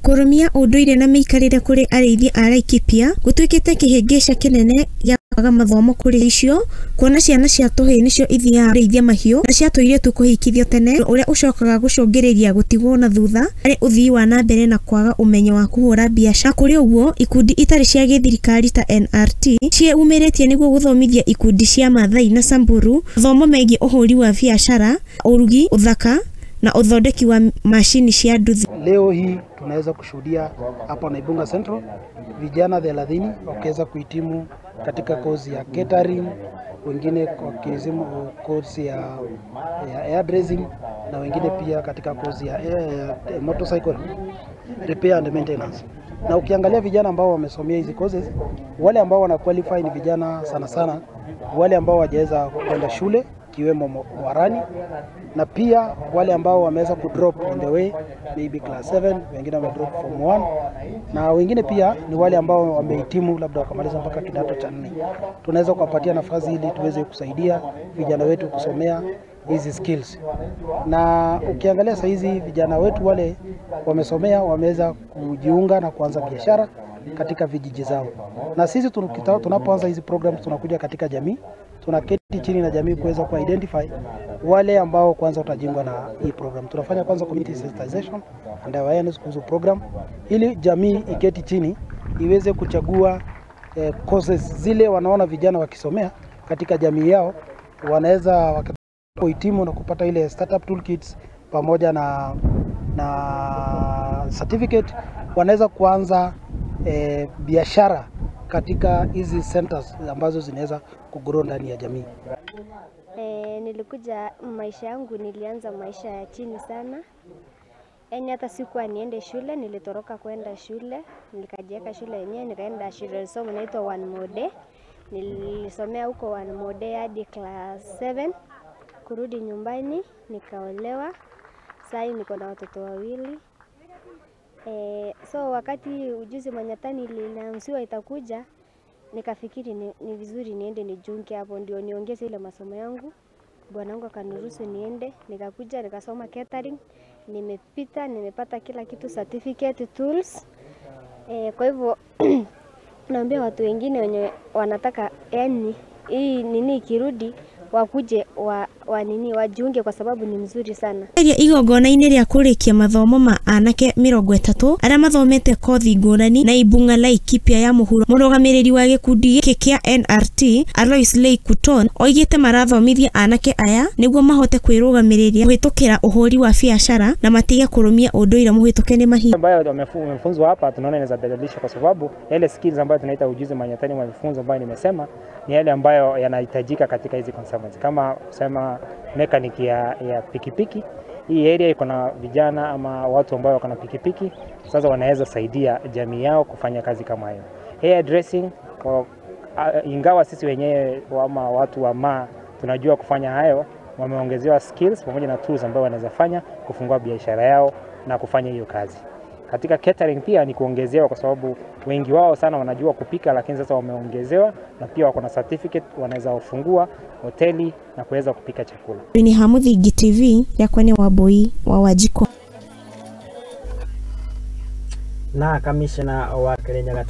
Kurumia unduire na miikarire kuri arĩithia a Laikipia gũtuĩkĩte kĩhĩngĩca kĩnene gĩa kwaga mathomo kuri icio, kuona ciana cia tũhĩĩ nĩcio ithiaga arĩithia mahiũ na cia tũirĩtu kũhikithio tene, ũrĩa ũcokaga gũcũngĩrĩria gũtigwo na thutha harĩ ũthii wa na mbere na kwaga ũmenyo wa kũhũra biacara. Kũrĩ ũguo, ikundi itarĩ cia gĩthirikari ta NRT ciumĩrĩtie nĩguo gũthomithia ikundi cia Maathai na Samburu mathomo megiĩ ũhũri wa biacara, urugi, uthaka na uthondeki wa mashini cia nduthi. Leo hii tunaweza kushuhudia hapa Naibunga Central vijana 30 wakiweza kuhitimu katika kozi ya catering, wengine wakizimu kozi ya hairdressing na wengine pia katika kozi ya motorcycle repair and maintenance. Na ukiangalia vijana ambao wamesomea hizi courses, wale ambao wana qualify ni vijana sana wale ambao hawajaweza kwenda shule kiwemo warani, na pia wale ambao wameweza kudrop on the way maybe class 7, wengine wamedrop form 1, na wengine pia ni wale ambao wamehitimu labda wakamaliza mpaka kidato cha 4. Tunaweza kuwapatia nafasi ili tuweze kusaidia vijana wetu kusomea hizi skills. Na ukiangalia sasa hizi vijana wetu wale wamesomea wameweza kujiunga na kuanza biashara katika vijiji zao. Na sisi tunapoanza hizi programs tunakuja katika jamii, tunaketi chini na jamii kuweza ku-identify wale ambao kwanza utajingwa na hii program. Tunafanya kwanza community sensitization and awareness kuhusu program ili jamii iketi chini iweze kuchagua courses zile wanaona vijana wakisomea katika jamii yao wanaweza kuhitimu na kupata ile startup toolkits pamoja na certificate, wanaweza kuanza biashara katika hizi centers ambazo zinaweza kugrow ndani ya jamii. Nilikuja maisha yangu, nilianza maisha ya chini sana. Hata sikuwa niende shule, nilitoroka kwenda shule, nikajiweka shule yenyewe, nikaenda shule somo inaitwa One More Day. Nilisomea huko One More Day hadi class 7. Kurudi nyumbani nikaolewa. Sasa niko na watoto wawili. So wakati ujuzi manyatani ilianziwa itakuja, nikafikiri ni vizuri niende nijiunge hapo ndio niongeze ile masomo yangu. Bwanangu akaniruhusu niende, nikakuja nikasoma catering, nimepita, nimepata kila kitu, certificate, tools. Kwa hivyo naambia watu wengine wenye wanataka hii nini kirudi wakuje wajiunge kwa sababu ni mzuri sana. Igongona-inĩ rĩa kũrĩkia mathomo ma anake 30 arĩa mathomete kothi ngũrani Naibunga Laikipia ya mũhuro, mũrũgamĩrĩri wa gĩkundi gĩkĩ kĩa NRT Alois Leikuton oigĩte marathomithia anake aya nĩguo mahote kwĩrũgamĩrĩria kũhĩtũkĩra ũhũri wa biacara na matige kũrũmia ũndũire mũhĩtũke nĩ mahinda. Ambayo wamefunzwa hapa tunaona inaweza badilisha, kwa sababu yale skills ambayo tunaita ujuzi manyatani wa mafunzo ambayo nimesema ni yale ambayo yanahitajika katika hizi conservancy, kama kusema mechanic ya pikipiki. Hii area iko na vijana ama watu ambao wako na pikipiki, sasa wanaweza saidia jamii yao kufanya kazi kama hiyo. Hair dressing, ingawa sisi wenyewe ama watu wa tunajua kufanya hayo, wameongezewa skills pamoja na tools ambao wanaweza fanya kufungua biashara yao na kufanya hiyo kazi. Katika catering pia ni kuongezewa, kwa sababu wengi wao sana wanajua kupika, lakini sasa wameongezewa na pia wako na certificate, wanaweza kufungua hoteli na kuweza kupika chakula. Ni Hamuthingi TV ya Kwene Wambui wa Wajiko. Na kamishna wa Kirinyaga